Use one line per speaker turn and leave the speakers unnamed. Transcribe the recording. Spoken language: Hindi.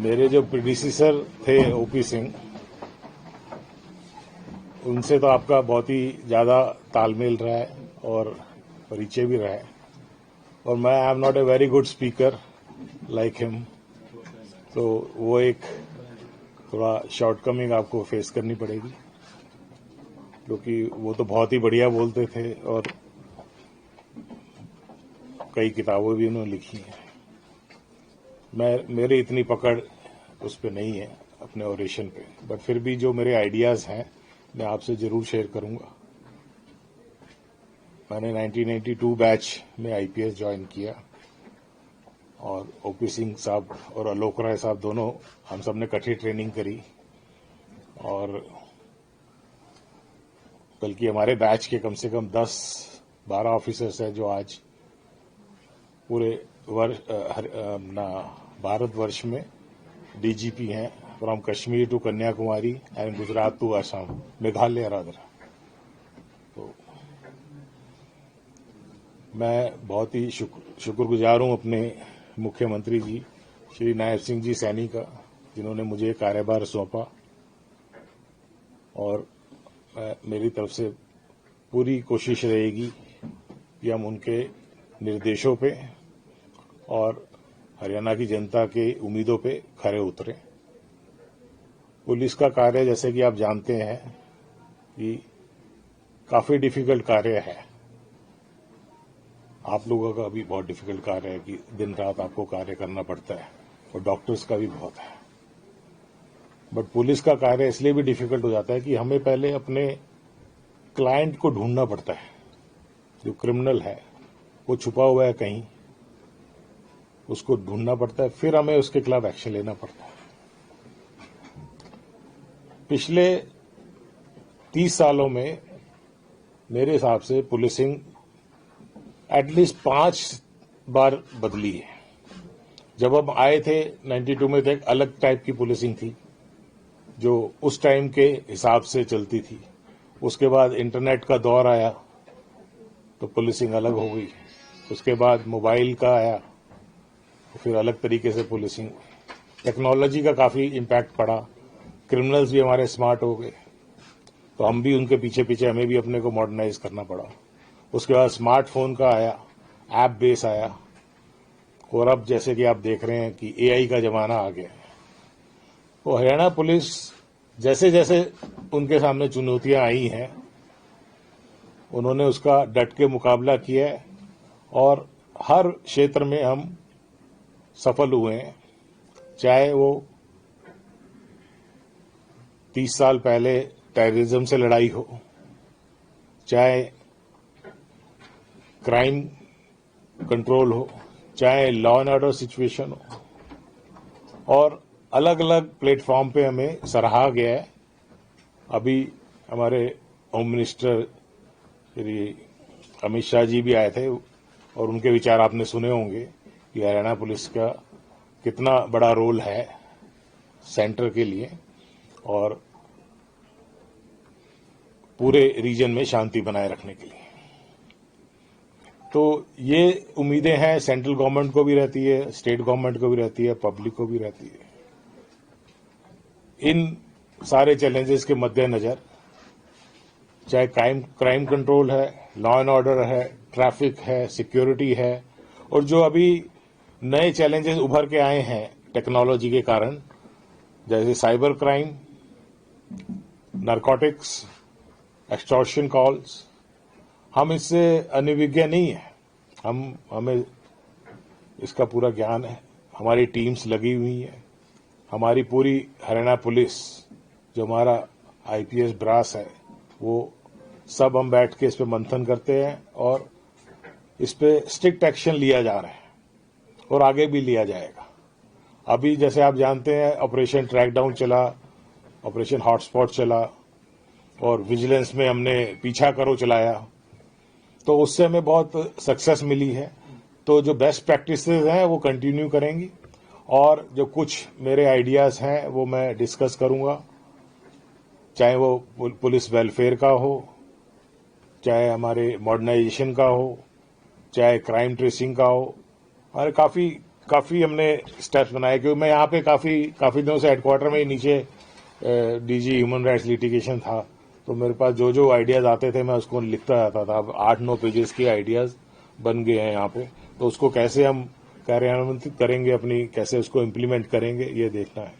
मेरे जो प्रीडिसेसर थे ओपी सिंह, उनसे तो आपका बहुत ही ज़्यादा तालमेल रहा है और परिचय भी रहा है। और मैं I am not a very good speaker like him, तो वो एक थोड़ा शॉर्टकमिंग आपको फेस करनी पड़ेगी, क्योंकि वो तो बहुत ही बढ़िया बोलते थे और कई किताबें भी उन्होंने लिखी हैं। मेरी इतनी पकड़ उस पर नहीं है अपने ओरेशन पे, बट फिर भी जो मेरे आइडियाज हैं मैं आपसे जरूर शेयर करूंगा। मैंने 1992 बैच में आईपीएस ज्वाइन किया और ओपी सिंह साहब और आलोक राय साहब दोनों हम सब ने इकट्ठी ट्रेनिंग करी, और बल्कि हमारे बैच के कम से कम 10-12 ऑफिसर्स हैं जो आज पूरे भारतवर्ष में डीजीपी हैं, from Kashmir to Kanyakumari and Gujarat to Assam, Meghalaya rather. तो मैं बहुत ही शुक्रगुजार हूं अपने मुख्यमंत्री जी श्री नायब सिंह जी सैनी का, जिन्होंने मुझे कार्यभार सौंपा, और मेरी तरफ से पूरी कोशिश रहेगी कि हम उनके निर्देशों पे और हरियाणा की जनता के उम्मीदों पे खरे उतरे। पुलिस का कार्य, जैसे कि आप जानते हैं, कि काफी डिफिकल्ट कार्य है। आप लोगों का भी बहुत डिफिकल्ट कार्य है कि दिन रात आपको कार्य करना पड़ता है, और डॉक्टर्स का भी बहुत है। बट पुलिस का कार्य इसलिए भी डिफिकल्ट हो जाता है कि हमें पहले अपने क्लाइंट को ढूंढना पड़ता है। जो क्रिमिनल है वो छुपा हुआ है कहीं, उसको ढूंढना पड़ता है, फिर हमें उसके खिलाफ एक्शन लेना पड़ता है। पिछले 30 सालों में मेरे हिसाब से पुलिसिंग एटलीस्ट 5 बार बदली है। जब हम आए थे 92 में, तो एक अलग टाइप की पुलिसिंग थी जो उस टाइम के हिसाब से चलती थी। उसके बाद इंटरनेट का दौर आया तो पुलिसिंग अलग हो गई। उसके बाद मोबाइल का आया तो फिर अलग तरीके से पुलिसिंग। टेक्नोलॉजी का काफी इम्पैक्ट पड़ा, क्रिमिनल्स भी हमारे स्मार्ट हो गए, तो हम भी उनके पीछे पीछे हमें भी अपने को मॉडर्नाइज करना पड़ा। उसके बाद स्मार्टफोन का आया, ऐप बेस आया, और अब जैसे कि आप देख रहे हैं कि एआई का जमाना आ गया है। तो हरियाणा पुलिस जैसे जैसे उनके सामने चुनौतियां आई हैं, उन्होंने उसका डट के मुकाबला किया है, और हर क्षेत्र में हम सफल हुए हैं। चाहे वो 30 साल पहले टेररिज्म से लड़ाई हो, चाहे क्राइम कंट्रोल हो, चाहे लॉ एंड ऑर्डर सिचुएशन हो, और अलग अलग प्लेटफॉर्म पे हमें सराहा गया है। अभी हमारे होम मिनिस्टर श्री अमित शाह जी भी आए थे, और उनके विचार आपने सुने होंगे कि हरियाणा पुलिस का कितना बड़ा रोल है सेंटर के लिए और पूरे रीजन में शांति बनाए रखने के लिए। तो ये उम्मीदें हैं सेंट्रल गवर्नमेंट को भी रहती है, स्टेट गवर्नमेंट को भी रहती है, पब्लिक को भी रहती है। इन सारे चैलेंजेस के मद्देनजर, चाहे क्राइम कंट्रोल है, लॉ एंड ऑर्डर है, ट्रैफिक है, सिक्योरिटी है, और जो अभी नए चैलेंजेस उभर के आए हैं टेक्नोलॉजी के कारण, जैसे cyber crime, narcotics, extortion calls, हम इससे अनभिज्ञ नहीं है। हमें इसका पूरा ज्ञान है। हमारी टीम्स लगी हुई है। हमारी पूरी हरियाणा पुलिस, जो हमारा आईपीएस ब्रास है, वो सब हम बैठ के इस पे मंथन करते हैं, और इस पे स्ट्रिक्ट एक्शन लिया जा रहा है और आगे भी लिया जाएगा। अभी जैसे आप जानते हैं, ऑपरेशन ट्रैकडाउन चला, ऑपरेशन हॉटस्पॉट चला, और विजिलेंस में हमने पीछा करो चलाया, तो उससे हमें बहुत सक्सेस मिली है। तो जो बेस्ट प्रैक्टिसेस हैं वो कंटिन्यू करेंगी, और जो कुछ मेरे आइडियाज हैं वो मैं डिस्कस करूंगा, चाहे वो पुलिस वेलफेयर का हो, चाहे हमारे मॉडर्नाइजेशन का हो, चाहे क्राइम ट्रेसिंग का हो। हमारे काफी काफी हमने स्टेप्स बनाए, क्योंकि मैं यहाँ पे काफी दिनों से हेडक्वार्टर में ही नीचे डीजी ह्यूमन राइट्स लिटिगेशन था, तो मेरे पास जो जो आइडियाज आते थे मैं उसको लिखता रहता था। अब 8-9 पेजेस के आइडियाज बन गए हैं यहाँ पे, तो उसको कैसे हम कार्यान्वित करेंगे, अपनी कैसे उसको इम्प्लीमेंट करेंगे, ये देखना है।